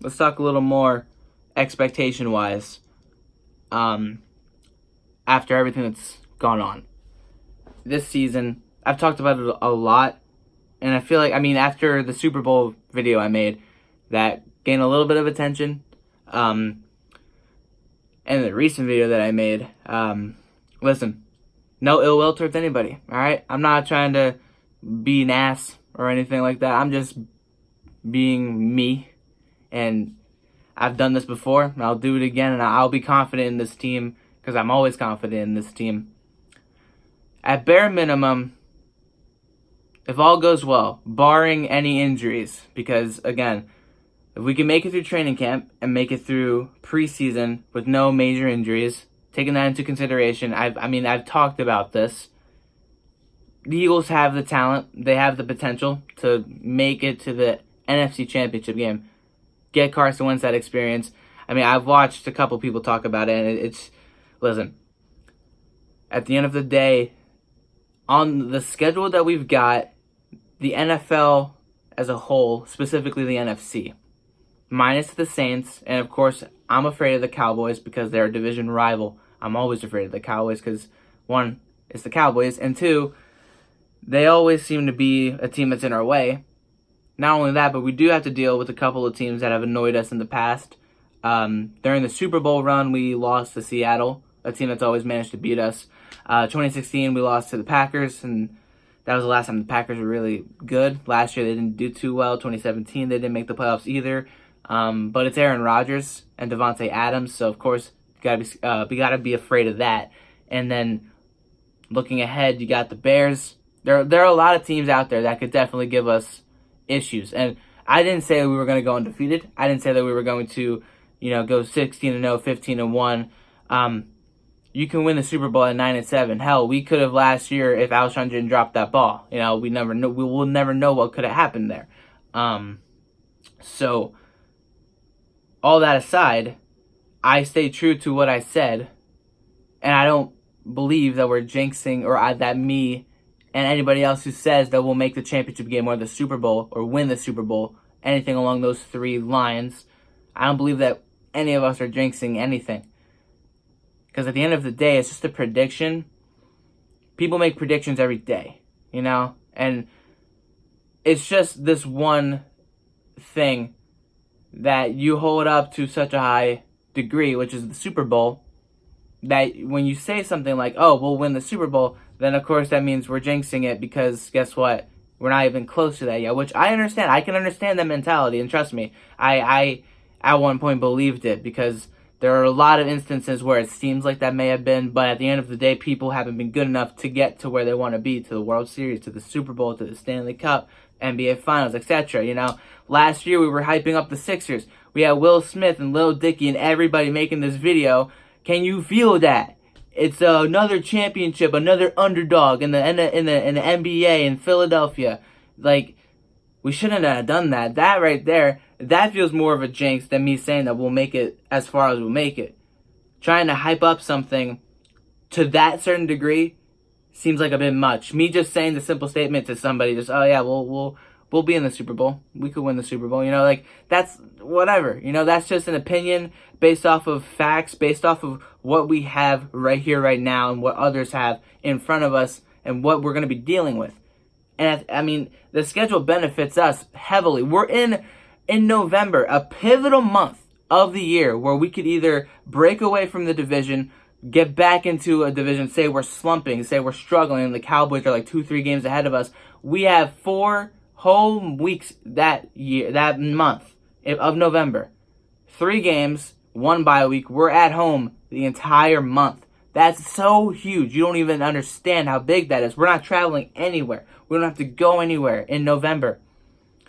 let's talk a little more expectation-wise after everything that's gone on. This season, I've talked about it a lot, and I feel like, after the Super Bowl video I made, that gained a little bit of attention, and the recent video that I made, listen, no ill will towards anybody, alright? I'm not trying to be an ass or anything like that. I'm just being me, and I've done this before, and I'll do it again, and I'll be confident in this team, because I'm always confident in this team. At bare minimum, if all goes well, barring any injuries, because, again, if we can make it through training camp and make it through preseason with no major injuries, taking that into consideration, I've talked about this. The Eagles have the talent, they have the potential to make it to the NFC Championship game. Get Carson Wentz that experience. I've watched a couple people talk about it, and listen, at the end of the day, on the schedule that we've got, the NFL as a whole, specifically the NFC, minus the Saints, and of course, I'm afraid of the Cowboys because they're a division rival. I'm always afraid of the Cowboys because, one, it's the Cowboys, and two, they always seem to be a team that's in our way. Not only that, but we do have to deal with a couple of teams that have annoyed us in the past. During the Super Bowl run, we lost to Seattle, a team that's always managed to beat us. 2016, we lost to the Packers, and that was the last time the Packers were really good. Last year, they didn't do too well. 2017, they didn't make the playoffs either. But it's Aaron Rodgers and Devontae Adams, so of course, we gotta be afraid of that. And then, looking ahead, you got the Bears. There are a lot of teams out there that could definitely give us issues. And I didn't say that we were going to go undefeated. I didn't say that we were going to, go 16-0, 15-1. You can win the Super Bowl at 9-7. Hell, we could have last year if Alshon didn't drop that ball. We never know. We will never know what could have happened there. So, all that aside, I stay true to what I said, and I don't believe that we're jinxing that me and anybody else who says that we'll make the championship game or the Super Bowl or win the Super Bowl, anything along those three lines, I don't believe that any of us are jinxing anything. Because at the end of the day, it's just a prediction. People make predictions every day, and it's just this one thing that you hold up to such a high degree, which is the Super Bowl, that when you say something like, oh, we'll win the Super Bowl, then of course that means we're jinxing it because guess what? We're not even close to that yet, which I understand. I can understand that mentality, and trust me, I at one point believed it because there are a lot of instances where it seems like that may have been, but at the end of the day, people haven't been good enough to get to where they want to be, to the World Series, to the Super Bowl, to the Stanley Cup, NBA Finals, etc. Last year we were hyping up the Sixers. We had Will Smith and Lil Dicky and everybody making this video. Can you feel that? It's another championship, another underdog in the NBA in Philadelphia. We shouldn't have done that. That right there, that feels more of a jinx than me saying that we'll make it as far as we'll make it. Trying to hype up something to that certain degree seems like a bit much. Me just saying the simple statement to somebody, just, oh yeah, we'll be in the Super Bowl. We could win the Super Bowl. That's whatever. That's just an opinion based off of facts, based off of what we have right here, right now, and what others have in front of us, and what we're going to be dealing with. And the schedule benefits us heavily. We're in November, a pivotal month of the year where we could either break away from the division, get back into a division, say we're slumping, say we're struggling, and the Cowboys are 2-3 games ahead of us. We have 4 home weeks that month of November. 3 games, 1 bye week. We're at home the entire month. That's so huge. You don't even understand how big that is. We're not traveling anywhere. We don't have to go anywhere in November.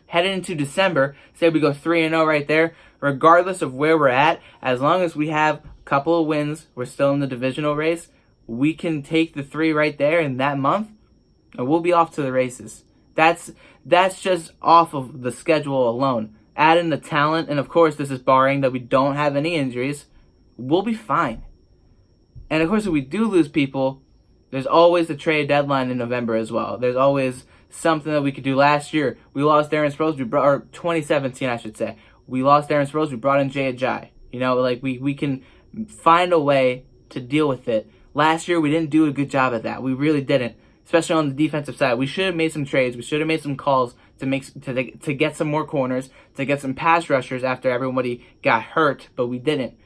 Headed into December, say we go 3-0 right there, regardless of where we're at, as long as we have a couple of wins, we're still in the divisional race, we can take the 3 right there in that month, and we'll be off to the races. That's just off of the schedule alone. Add in the talent, and of course, this is barring that we don't have any injuries, we'll be fine. And of course, if we do lose people, there's always the trade deadline in November as well. There's always something that we could do. Last year, we lost Darren Sproles, or 2017, I should say. We lost Darren Sproles. We brought in Jay Ajayi. You know, like we can find a way to deal with it. Last year, we didn't do a good job at that. We really didn't, especially on the defensive side. We should have made some trades. We should have made some calls to get some more corners, to get some pass rushers after everybody got hurt, but we didn't.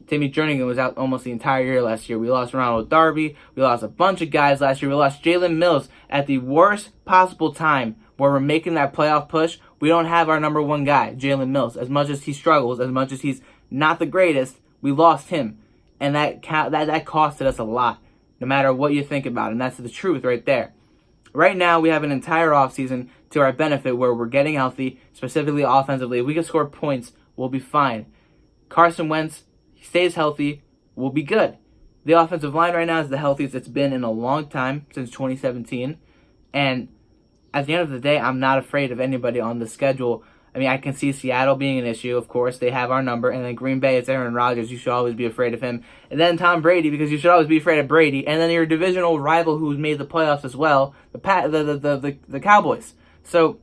Timmy Jernigan was out almost the entire year last year. We lost Ronald Darby. We lost a bunch of guys last year. We lost Jalen Mills at the worst possible time where we're making that playoff push. We don't have our number one guy, Jalen Mills. As much as he struggles, as much as he's not the greatest, we lost him. And that costed us a lot, no matter what you think about it. And that's the truth right there. Right now, we have an entire offseason to our benefit where we're getting healthy, specifically offensively. If we can score points, we'll be fine. Carson Wentz, he stays healthy, we'll be good. The offensive line right now is the healthiest it's been in a long time, since 2017. And at the end of the day, I'm not afraid of anybody on the schedule. I mean, I can see Seattle being an issue, of course. They have our number. And then Green Bay, it's Aaron Rodgers. You should always be afraid of him. And then Tom Brady, because you should always be afraid of Brady. And then your divisional rival who's made the playoffs as well, the Cowboys. So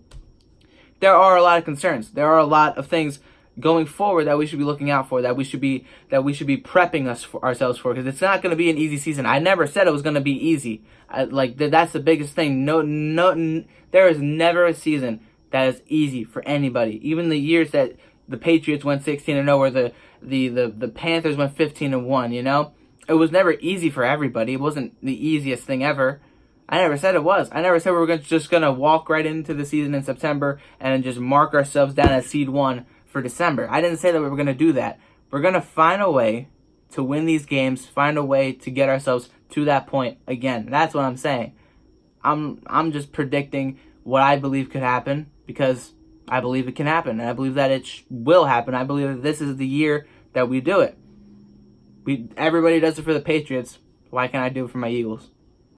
there are a lot of concerns. There are a lot of things going forward that we should be looking out for, that we should be prepping ourselves for, because it's not going to be an easy season. I never said it was going to be easy. That's the biggest thing. There is never a season that is easy for anybody. Even the years that the Patriots went 16-0, or the Panthers went 15-1. You know, it was never easy for everybody. It wasn't the easiest thing ever. I never said it was. I never said we were just going to walk right into the season in September and just mark ourselves down as seed 1 for December. I didn't say that we were going to do that. We're going to find a way to win these games, find a way to get ourselves to that point again. That's what I'm saying. I'm just predicting what I believe could happen, because I believe it can happen, and I believe that it will happen. I believe that this is the year that we do it. Everybody does it for the Patriots. Why can't I do it for my Eagles?